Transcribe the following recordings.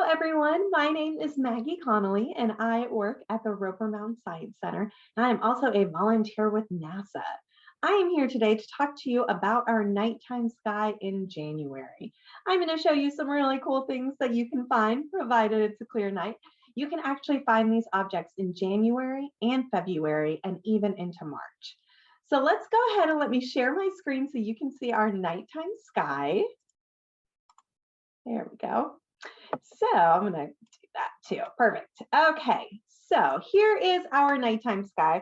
everyone. My name is Maggie Connolly, and I work at the Roper Mound Science Center, and I'm also a volunteer with NASA. I am here today to talk to you about our nighttime sky in January. I'm going to show you some really cool things that you can find, provided it's a clear night. You can actually find these objects in January and February, and even into March. So let's go ahead and let me share my screen so you can see our nighttime sky. There we go. So I'm going to do that too. Perfect. Okay, so here is our nighttime sky.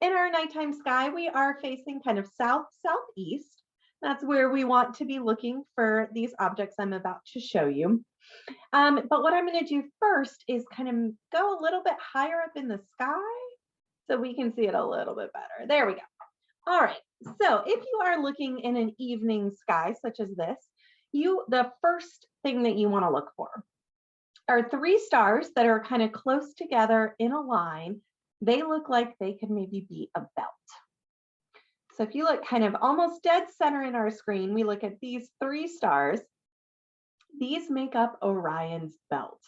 In our nighttime sky, we are facing kind of south-southeast. That's where we want to be looking for these objects I'm about to show you. But what I'm going to do first is kind of go a little bit higher up in the sky so we can see it a little bit better. There we go. All right, so if you are looking in an evening sky such as this, the first thing that you want to look for are three stars that are kind of close together in a line. They look like they could maybe be a belt. So if you look kind of almost dead center in our screen, we look at these three stars. These make up Orion's belt.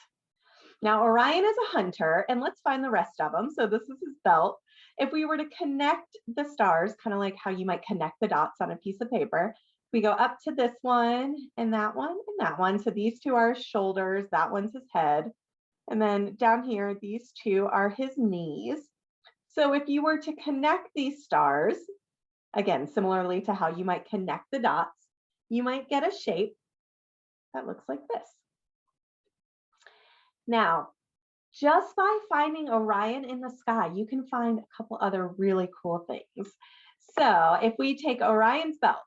Now, Orion is a hunter, and let's find the rest of them. So this is his belt. If we were to connect the stars, kind of like how you might connect the dots on a piece of paper, we go up to this one and that one and that one. So these two are his shoulders, that one's his head. And then down here, these two are his knees. So if you were to connect these stars, again, similarly to how you might connect the dots, you might get a shape that looks like this. Now, just by finding Orion in the sky, you can find a couple other really cool things. So if we take Orion's belt,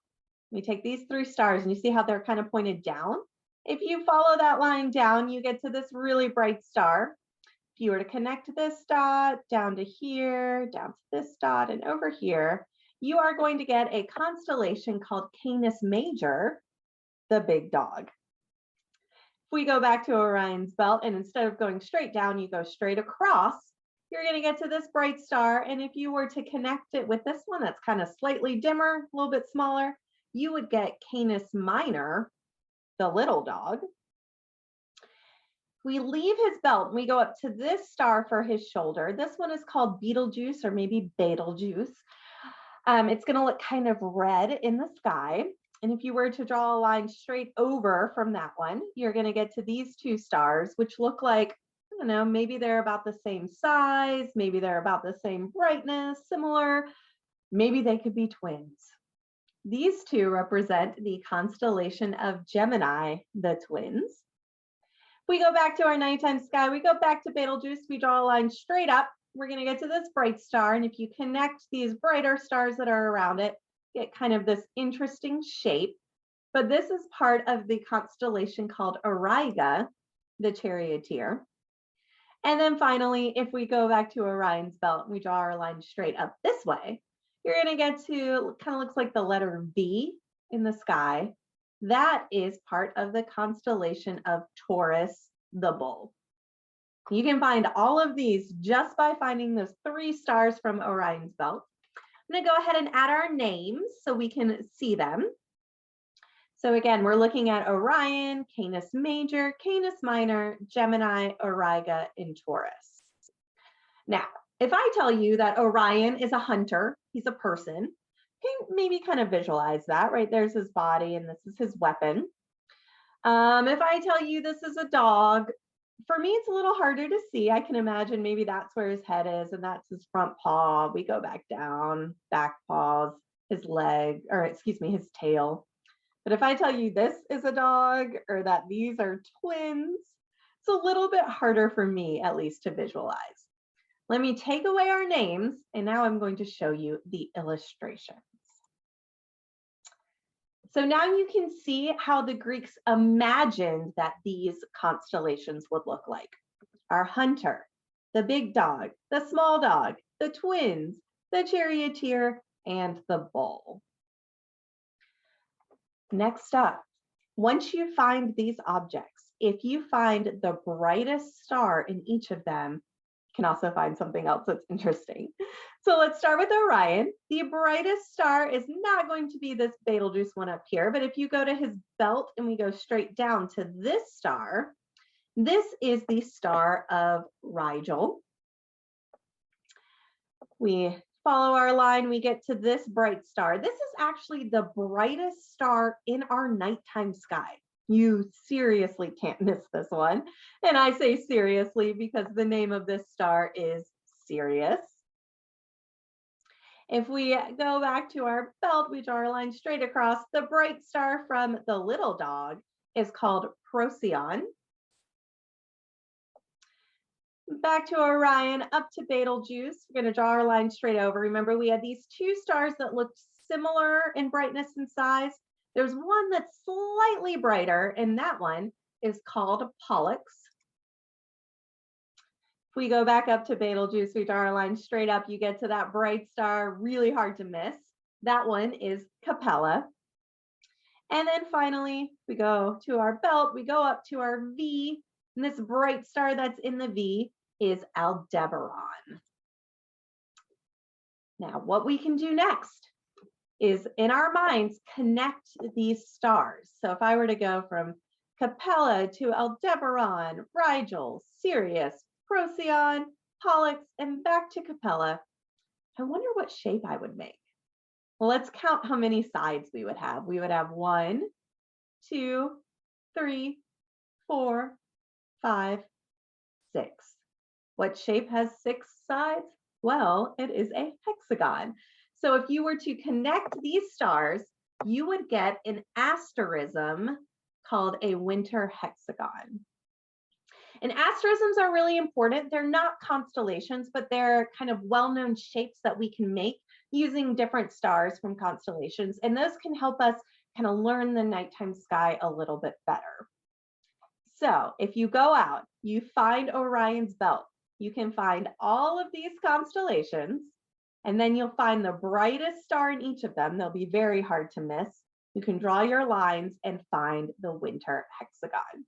we take these three stars and you see how they're kind of pointed down. If you follow that line down, you get to this really bright star. If you were to connect this dot down to here, down to this dot and over here, you are going to get a constellation called Canis Major, the big dog. If we go back to Orion's belt and instead of going straight down, you go straight across, you're going to get to this bright star. And if you were to connect it with this one that's kind of slightly dimmer, a little bit smaller, you would get Canis Minor, the little dog. We leave his belt and we go up to this star for his shoulder. This one is called Betelgeuse or maybe Betelgeuse. It's going to look kind of red in the sky. And if you were to draw a line straight over from that one, you're going to get to these two stars, which look like, I don't know, maybe they're about the same size, maybe they're about the same brightness, similar, maybe they could be twins. These two represent the constellation of Gemini, the twins. We go back to our nighttime sky, we go back to Betelgeuse, we draw a line straight up. We're going to get to this bright star. And if you connect these brighter stars that are around it, get kind of this interesting shape. But this is part of the constellation called Auriga, the charioteer. And then finally, if we go back to Orion's belt, we draw our line straight up this way, you're going to get to kind of looks like the letter V in the sky. That is part of the constellation of Taurus, the bull. You can find all of these just by finding those three stars from Orion's belt. I'm going to go ahead and add our names so we can see them. So again, we're looking at Orion, Canis Major, Canis Minor, Gemini, Auriga, and Taurus. Now, if I tell you that Orion is a hunter, he's a person, you can maybe kind of visualize that, right? There's his body and this is his weapon. If I tell you this is a dog, for me, it's a little harder to see. I can imagine maybe that's where his head is and that's his front paw. We go back down, back paws, his leg, or excuse me, his tail. But if I tell you this is a dog or that these are twins, it's a little bit harder for me, at least, to visualize. Let me take away our names, and now I'm going to show you the illustrations. So now you can see how the Greeks imagined that these constellations would look like. Our hunter, the big dog, the small dog, the twins, the charioteer, and the bull. Next up, once you find these objects, if you find the brightest star in each of them, you can also find something else that's interesting. So let's start with Orion. The brightest star is not going to be this Betelgeuse one up here, but if you go to his belt and we go straight down to this star, This is the star of Rigel. We follow our line, we get to this bright star. This is actually the brightest star in our nighttime sky. You seriously can't miss this one. And I say seriously because the name of this star is Sirius. If we go back to our belt, we draw our line straight across. The bright star from the little dog is called Procyon. Back to Orion, up to Betelgeuse. We're going to draw our line straight over. Remember, we had these two stars that looked similar in brightness and size. There's one that's slightly brighter, and that one is called Pollux. If we go back up to Betelgeuse, we draw our line straight up. You get to that bright star, really hard to miss. That one is Capella. And then finally, we go to our belt, we go up to our V, and this bright star that's in the V is Aldebaran. Now, what we can do next is in our minds, connect these stars. So if I were to go from Capella to Aldebaran, Rigel, Sirius, Procyon, Pollux, and back to Capella, I wonder what shape I would make. Well, let's count how many sides we would have. We would have 1, 2, 3, 4, 5, 6. What shape has 6 sides? Well, it is a hexagon. So if you were to connect these stars, you would get an asterism called a winter hexagon. And asterisms are really important. They're not constellations, but they're kind of well-known shapes that we can make using different stars from constellations. And those can help us kind of learn the nighttime sky a little bit better. So if you go out, you find Orion's belt, you can find all of these constellations, and then you'll find the brightest star in each of them. They'll be very hard to miss. You can draw your lines and find the winter hexagon.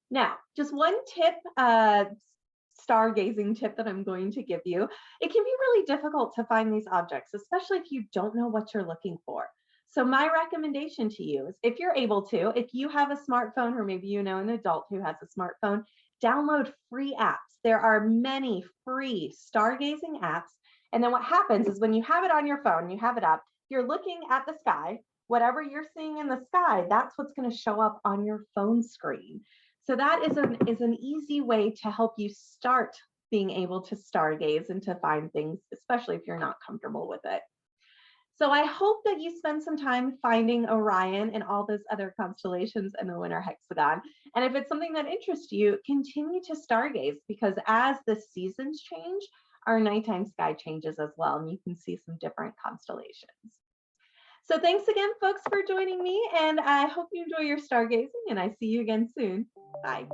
Now, just one tip, stargazing tip that I'm going to give you. It can be really difficult to find these objects, especially if you don't know what you're looking for. So my recommendation to you is if you're able to, if you have a smartphone, or maybe you know an adult who has a smartphone, download free apps. There are many free stargazing apps. And then what happens is when you have it on your phone, you have it up, you're looking at the sky, whatever you're seeing in the sky, that's what's going to show up on your phone screen. So that is an easy way to help you start being able to stargaze and to find things, especially if you're not comfortable with it. So I hope that you spend some time finding Orion and all those other constellations in the winter hexagon. And if it's something that interests you, continue to stargaze, because as the seasons change, our nighttime sky changes as well, and you can see some different constellations. So thanks again, folks, for joining me, and I hope you enjoy your stargazing, and I see you again soon. Bye.